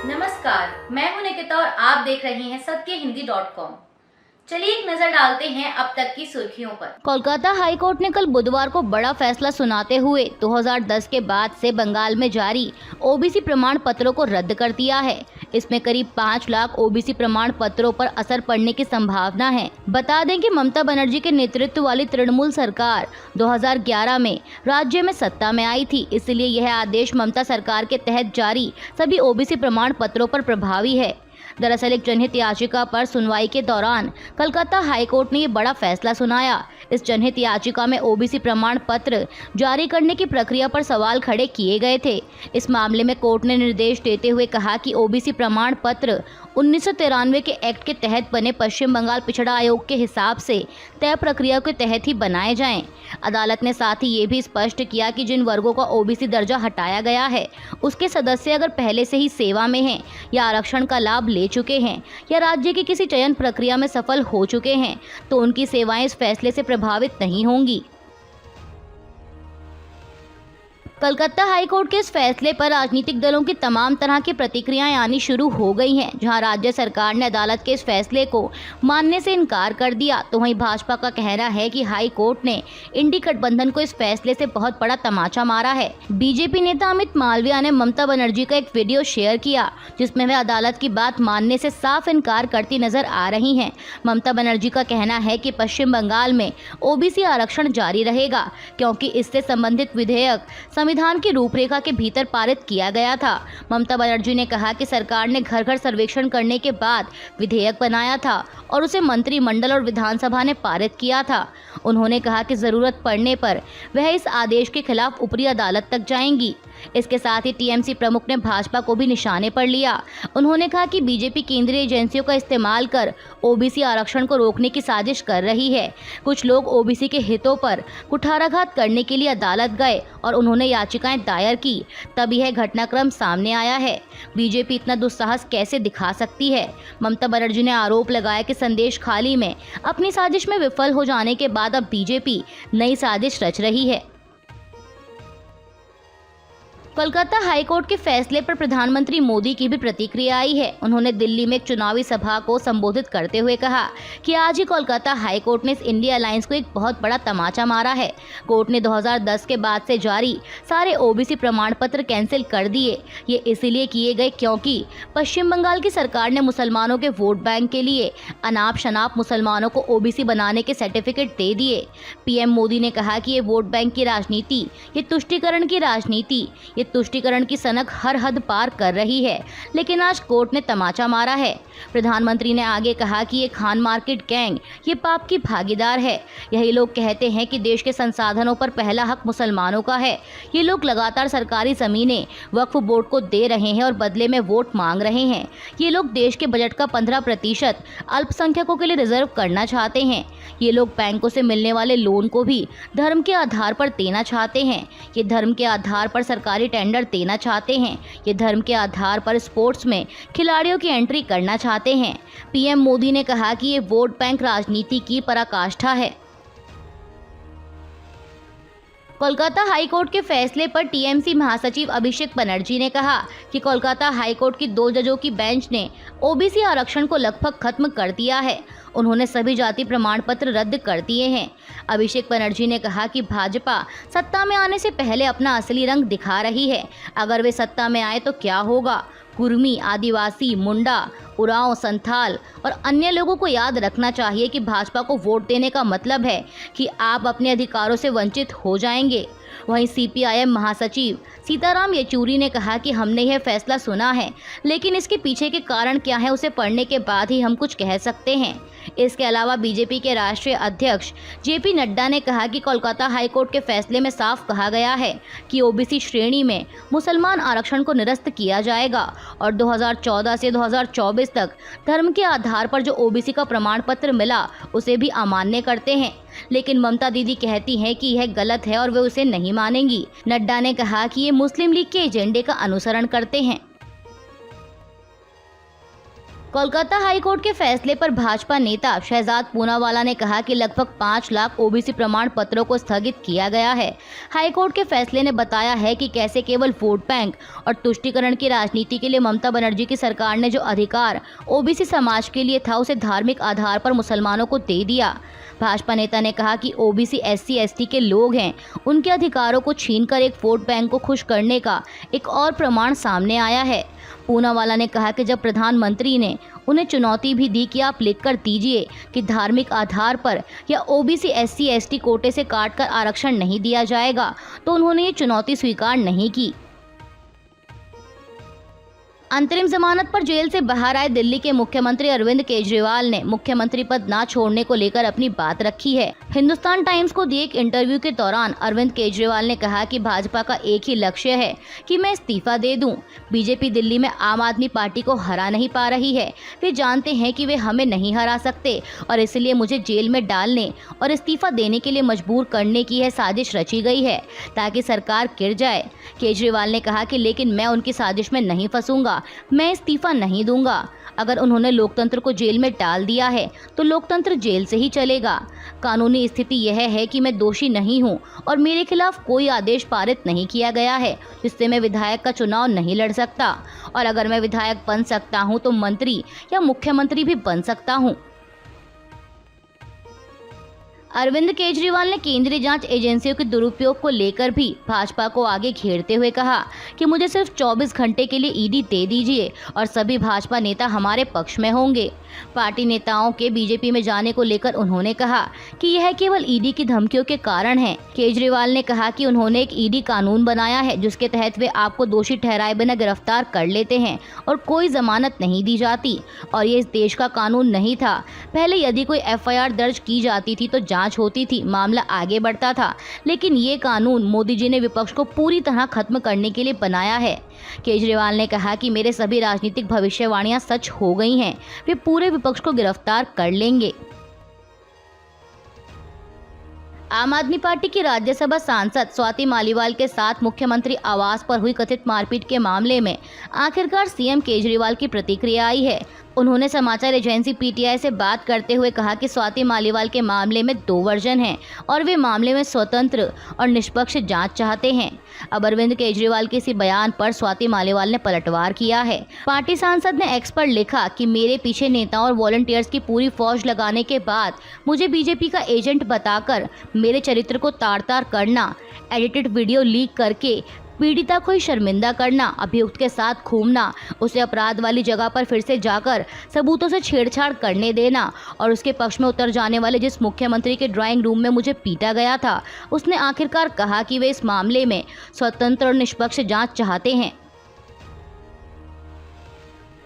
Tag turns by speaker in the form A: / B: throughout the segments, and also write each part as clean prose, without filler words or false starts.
A: नमस्कार, मैं हूं निकिता और आप देख रहे हैं सत्यहिंदी.com। चलिए एक नजर डालते हैं अब तक की सुर्खियों पर।
B: कोलकाता हाई कोर्ट ने कल बुधवार को बड़ा फैसला सुनाते हुए 2010 के बाद से बंगाल में जारी ओबीसी प्रमाण पत्रों को रद्द कर दिया है। इसमें करीब 5 लाख ओबीसी प्रमाण पत्रों पर असर पड़ने की संभावना है। बता दें कि ममता बनर्जी के नेतृत्व वाली तृणमूल सरकार 2011 में राज्य में सत्ता में आई थी, इसलिए यह आदेश ममता सरकार के तहत जारी सभी ओबीसी प्रमाण पत्रों पर प्रभावी है। दरअसल एक जनहित याचिका पर सुनवाई के दौरान कलकत्ता हाईकोर्ट ने ये बड़ा फैसला सुनाया। इस जनहित याचिका में ओबीसी प्रमाण पत्र जारी करने की प्रक्रिया पर सवाल खड़े किए गए थे। इस मामले में कोर्ट ने निर्देश देते हुए कहा कि ओबीसी प्रमाण पत्र 1993 के एक्ट के तहत बने पश्चिम बंगाल पिछड़ा आयोग के हिसाब से तय प्रक्रिया के तहत ही बनाए जाएं। अदालत ने साथ ही ये भी स्पष्ट किया कि जिन वर्गों का ओबीसी दर्जा हटाया गया है, उसके सदस्य अगर पहले से ही सेवा में हैं या आरक्षण का लाभ ले चुके हैं या राज्य की किसी चयन प्रक्रिया में सफल हो चुके हैं, तो उनकी सेवाएं इस फैसले से प्रभावित नहीं होंगी। कलकत्ता हाईकोर्ट के इस फैसले पर राजनीतिक दलों की तमाम तरह की प्रतिक्रियाएं आनी शुरू हो गई हैं। जहां राज्य सरकार ने अदालत के इस फैसले को मानने से इनकार कर दिया, तो वहीं भाजपा का कहना है कि हाई कोर्ट ने इंडी गठबंधन को इस फैसले से बहुत बड़ा तमाचा मारा है। बीजेपी नेता अमित मालविया ने ममता बनर्जी का एक वीडियो शेयर किया, जिसमें वह अदालत की बात मानने से साफ इनकार करती नजर आ रही हैं। ममता बनर्जी का कहना है कि पश्चिम बंगाल में ओबीसी आरक्षण जारी रहेगा, क्योंकि इससे संबंधित विधेयक संविधान की रूपरेखा के भीतर पारित किया गया था। ममता बनर्जी ने कहा कि सरकार ने घर घर सर्वेक्षण करने के बाद विधेयक बनाया था और उसे मंत्रिमंडल और विधानसभा ने पारित किया था। उन्होंने कहा कि जरूरत पड़ने पर वह इस आदेश के खिलाफ ऊपरी अदालत तक जाएंगी। इसके साथ ही टीएमसी प्रमुख ने भाजपा को भी निशाने पर लिया। उन्होंने कहा कि बीजेपी केंद्रीय एजेंसियों का इस्तेमाल कर ओबीसी आरक्षण को रोकने की साजिश कर रही है। कुछ लोग ओबीसी के हितों पर कुठाराघात करने के लिए अदालत गए और उन्होंने याचिकाएं दायर की, तब यह घटनाक्रम सामने आया है। बीजेपी इतना दुस्साहस कैसे दिखा सकती है? ममता बनर्जी ने आरोप लगाया कि संदेश खाली में अपनी साजिश में विफल हो जाने के बाद अब बीजेपी नई साजिश रच रही है। कोलकाता हाईकोर्ट के फैसले पर प्रधानमंत्री मोदी की भी प्रतिक्रिया आई है। उन्होंने दिल्ली में एक चुनावी सभा को संबोधित करते हुए कहा कि आज ही कोलकाता हाईकोर्ट ने इस इंडिया अलायंस को एक बहुत बड़ा तमाचा मारा है। कोर्ट ने 2010 के बाद से जारी सारे ओबीसी प्रमाण पत्र कैंसिल कर दिए। ये इसीलिए किए गए क्योंकि पश्चिम बंगाल की सरकार ने मुसलमानों के वोट बैंक के लिए अनाप शनाप मुसलमानों को ओबीसी बनाने के सर्टिफिकेट दे दिए। पीएम मोदी ने कहा कि ये वोट बैंक की राजनीति, ये तुष्टीकरण की राजनीति, ये तुष्टीकरण की सनक हर हद पार कर रही है, लेकिन आज कोर्ट ने तमाचा मारा है। प्रधानमंत्री ने आगे कहा कि ये खान मार्केट गैंग ये पाप की भागीदार है। यही लोग कहते हैं कि देश के संसाधनों पर पहला हक मुसलमानों का है। ये लोग लगातार सरकारी जमीनें वक्फ बोर्ड को दे रहे हैं और बदले में वोट मांग रहे हैं। ये लोग देश के बजट का 15% अल्पसंख्यकों के लिए रिजर्व करना चाहते हैं। ये लोग बैंकों से मिलने वाले लोन को भी धर्म के आधार पर देना चाहते हैं। ये धर्म के आधार पर सरकारी टेंडर देना चाहते हैं। ये धर्म के आधार पर स्पोर्ट्स में खिलाड़ियों की एंट्री करना चाहते हैं। पीएम मोदी ने कहा कि ये वोट बैंक राजनीति की पराकाष्ठा है। कोलकाता हाईकोर्ट के फैसले पर टीएमसी महासचिव अभिषेक बनर्जी ने कहा कि कोलकाता हाईकोर्ट की 2 जजों की बेंच ने ओबीसी आरक्षण को लगभग खत्म कर दिया है। उन्होंने सभी जाति प्रमाण पत्र रद्द कर दिए हैं। अभिषेक बनर्जी ने कहा कि भाजपा सत्ता में आने से पहले अपना असली रंग दिखा रही है। अगर वे सत्ता में आए तो क्या होगा? कुर्मी, आदिवासी, मुंडा, उरांव, संथाल और अन्य लोगों को याद रखना चाहिए कि भाजपा को वोट देने का मतलब है कि आप अपने अधिकारों से वंचित हो जाएंगे। वहीं सीपीआईएम महासचिव सीताराम येचूरी ने कहा कि हमने यह फैसला सुना है, लेकिन इसके पीछे के कारण क्या है उसे पढ़ने के बाद ही हम कुछ कह सकते हैं। इसके अलावा बीजेपी के राष्ट्रीय अध्यक्ष जेपी नड्डा ने कहा कि कोलकाता हाईकोर्ट के फैसले में साफ कहा गया है कि ओबीसी श्रेणी में मुसलमान आरक्षण को निरस्त किया जाएगा और 2014 से 2024 तक धर्म के आधार पर जो ओबीसी का प्रमाण पत्र मिला उसे भी अमान्य करते हैं। लेकिन ममता दीदी कहती हैं कि यह गलत है और वे उसे नहीं मानेंगी। नड्डा ने कहा कि ये मुस्लिम लीग के एजेंडे का अनुसरण करते हैं। कोलकाता हाईकोर्ट के फैसले पर भाजपा नेता शहजाद पूनावाला ने कहा कि लगभग 5 लाख ओबीसी प्रमाण पत्रों को स्थगित किया गया है। हाईकोर्ट के फैसले ने बताया है कि कैसे केवल वोट बैंक और तुष्टीकरण की राजनीति के लिए ममता बनर्जी की सरकार ने जो अधिकार ओबीसी समाज के लिए था उसे धार्मिक आधार पर मुसलमानों को दे दिया। भाजपा नेता ने कहा कि ओबीसी SC/ST के लोग हैं, उनके अधिकारों को छीनकर एक वोट बैंक को खुश करने का एक और प्रमाण सामने आया है। पूनावाला ने कहा कि जब प्रधानमंत्री ने उन्हें चुनौती भी दी कि आप लिख कर दीजिए कि धार्मिक आधार पर या ओबीसी SC/ST कोटे से काटकर आरक्षण नहीं दिया जाएगा, तो उन्होंने ये चुनौती स्वीकार नहीं की। अंतरिम जमानत पर जेल से बाहर आए दिल्ली के मुख्यमंत्री अरविंद केजरीवाल ने मुख्यमंत्री पद न छोड़ने को लेकर अपनी बात रखी है। हिंदुस्तान टाइम्स को दिए एक इंटरव्यू के दौरान अरविंद केजरीवाल ने कहा कि भाजपा का एक ही लक्ष्य है कि मैं इस्तीफा दे दूं। बीजेपी दिल्ली में आम आदमी पार्टी को हरा नहीं पा रही है। वे जानते हैं कि वे हमें नहीं हरा सकते और इसलिए मुझे जेल में डालने और इस्तीफा देने के लिए मजबूर करने की यह साजिश रची गई है ताकि सरकार गिर जाए। केजरीवाल ने कहा कि लेकिन मैं उनकी साजिश में नहीं फंसूंगा, मैं इस्तीफा नहीं दूंगा। अगर उन्होंने लोकतंत्र को जेल में डाल दिया है तो लोकतंत्र जेल से ही चलेगा। कानूनी स्थिति यह है कि मैं दोषी नहीं हूं और मेरे खिलाफ कोई आदेश पारित नहीं किया गया है जिससे मैं विधायक का चुनाव नहीं लड़ सकता, और अगर मैं विधायक बन सकता हूं तो मंत्री या मुख्यमंत्री भी बन सकता हूं। अरविंद केजरीवाल ने केंद्रीय जांच एजेंसियों के दुरुपयोग को लेकर भी भाजपा को आगे घेरते हुए कहा कि मुझे सिर्फ 24 घंटे के लिए ईडी दे दीजिए और सभी भाजपा नेता हमारे पक्ष में होंगे। पार्टी नेताओं के बीजेपी में जाने को लेकर उन्होंने कहा कि यह केवल ईडी की धमकियों के कारण है। केजरीवाल ने कहा कि उन्होंने एक ईडी कानून बनाया है जिसके तहत वे आपको दोषी ठहराए बिना गिरफ्तार कर लेते हैं और कोई जमानत नहीं दी जाती, और ये इस देश का कानून नहीं था। पहले यदि कोई FIR दर्ज की जाती थी तो जांच होती थी, मामला आगे बढ़ता था, लेकिन ये कानून मोदी जी ने विपक्ष को पूरी तरह खत्म करने के लिए बनाया है। केजरीवाल ने कहा कि मेरे सभी राजनीतिक भविष्यवाणियां सच हो गई हैं, वे पूरे विपक्ष को गिरफ्तार कर लेंगे। आम आदमी पार्टी की राज्यसभा सांसद स्वाति मालीवाल के साथ मुख्यमंत्री आवास पर हुई कथित मारपीट के मामले में आखिरकार सीएम केजरीवाल की प्रतिक्रिया आई है। उन्होंने समाचार एजेंसी PTI से बात करते हुए कहा कि स्वाति मालीवाल के मामले में 2 वर्जन हैं और वे मामले में स्वतंत्र और निष्पक्ष जांच चाहते हैं। अब अरविंद केजरीवाल के इसी बयान पर स्वाति मालीवाल ने पलटवार किया है। पार्टी सांसद ने X पर लिखा कि मेरे पीछे नेताओं और वॉलंटियर्स की पूरी फौज लगाने के बाद मुझे बीजेपी का एजेंट बताकर मेरे चरित्र को तार-तार करना, एडिटेड वीडियो लीक करके पीड़िता को ही शर्मिंदा करना, अभियुक्त के साथ घूमना, उसे अपराध वाली जगह पर फिर से जाकर सबूतों से छेड़छाड़ करने देना और उसके पक्ष में उतर जाने वाले जिस मुख्यमंत्री के ड्राइंग रूम में मुझे पीटा गया था, उसने आखिरकार कहा कि वे इस मामले में स्वतंत्र और निष्पक्ष जांच चाहते हैं।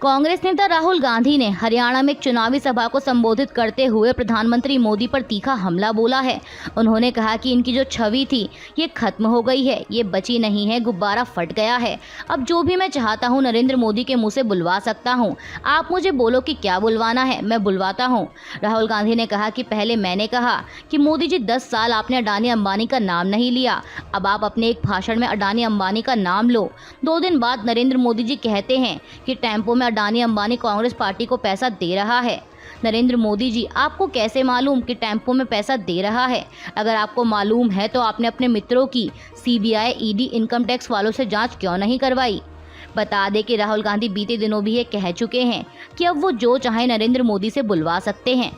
B: कांग्रेस नेता राहुल गांधी ने हरियाणा में एक चुनावी सभा को संबोधित करते हुए प्रधानमंत्री मोदी पर तीखा हमला बोला है। उन्होंने कहा कि इनकी जो छवि थी ये खत्म हो गई है, ये बची नहीं है, गुब्बारा फट गया है। अब जो भी मैं चाहता हूँ नरेंद्र मोदी के मुंह से बुलवा सकता हूँ। आप मुझे बोलो कि क्या बुलवाना है, मैं बुलवाता हूँ। राहुल गांधी ने कहा कि पहले मैंने कहा कि मोदी जी 10 साल आपने अडानी अंबानी का नाम नहीं लिया, अब आप अपने एक भाषण में अडानी अंबानी का नाम लो। 2 दिन बाद नरेंद्र मोदी जी कहते हैं कि टेम्पो में अडानी अंबानी कांग्रेस पार्टी को पैसा दे रहा है। नरेंद्र मोदी जी, आपको कैसे मालूम कि टेम्पो में पैसा दे रहा है? अगर आपको मालूम है तो आपने अपने मित्रों की CBI, ED, इनकम टैक्स वालों से जांच क्यों नहीं करवाई? बता दें कि राहुल गांधी बीते दिनों भी ये कह चुके हैं कि अब वो जो चाहे नरेंद्र मोदी से बुलवा सकते हैं।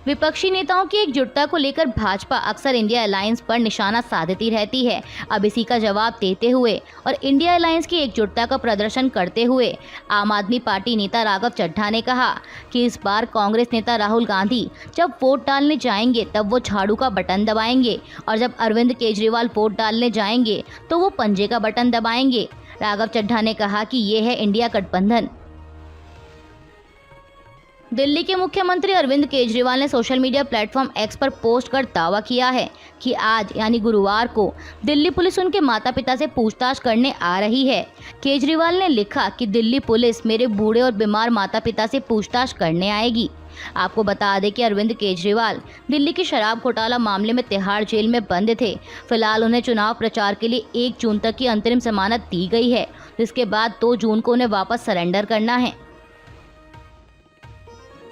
B: विपक्षी नेताओं की एकजुटता को लेकर भाजपा अक्सर इंडिया अलायंस पर निशाना साधती रहती है। अब इसी का जवाब देते हुए और इंडिया अलायंस की एकजुटता का प्रदर्शन करते हुए आम आदमी पार्टी नेता राघव चड्ढा ने कहा कि इस बार कांग्रेस नेता राहुल गांधी जब वोट डालने जाएंगे तब वो झाड़ू का बटन दबाएंगे और जब अरविंद केजरीवाल वोट डालने जाएंगे तो वो पंजे का बटन दबाएंगे। राघव चड्ढा ने कहा कि ये है इंडिया गठबंधन। दिल्ली के मुख्यमंत्री अरविंद केजरीवाल ने सोशल मीडिया प्लेटफॉर्म X पर पोस्ट कर दावा किया है कि आज यानी गुरुवार को दिल्ली पुलिस उनके माता पिता से पूछताछ करने आ रही है। केजरीवाल ने लिखा कि दिल्ली पुलिस मेरे बूढ़े और बीमार माता पिता से पूछताछ करने आएगी। आपको बता दें कि अरविंद केजरीवाल दिल्ली की शराब घोटाला मामले में तिहाड़ जेल में बंद थे। फिलहाल उन्हें चुनाव प्रचार के लिए 1 जून तक की अंतरिम जमानत दी गई है, जिसके बाद 2 जून को उन्हें वापस सरेंडर करना है।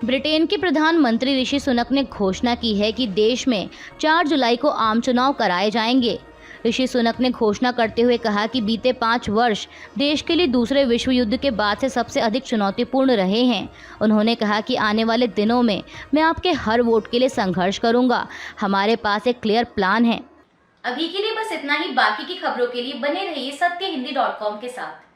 B: ब्रिटेन के प्रधानमंत्री ऋषि सुनक ने घोषणा की है कि देश में 4 जुलाई को आम चुनाव कराए जाएंगे। ऋषि सुनक ने घोषणा करते हुए कहा कि बीते 5 वर्ष देश के लिए दूसरे विश्व युद्ध के बाद से सबसे अधिक चुनौतीपूर्ण रहे हैं। उन्होंने कहा कि आने वाले दिनों में मैं आपके हर वोट के लिए संघर्ष करूंगा। हमारे पास एक क्लियर प्लान है।
A: अभी के लिए बस इतना ही। बाकी की खबरों के लिए बने रहिए सत्यहिंदी.com के साथ।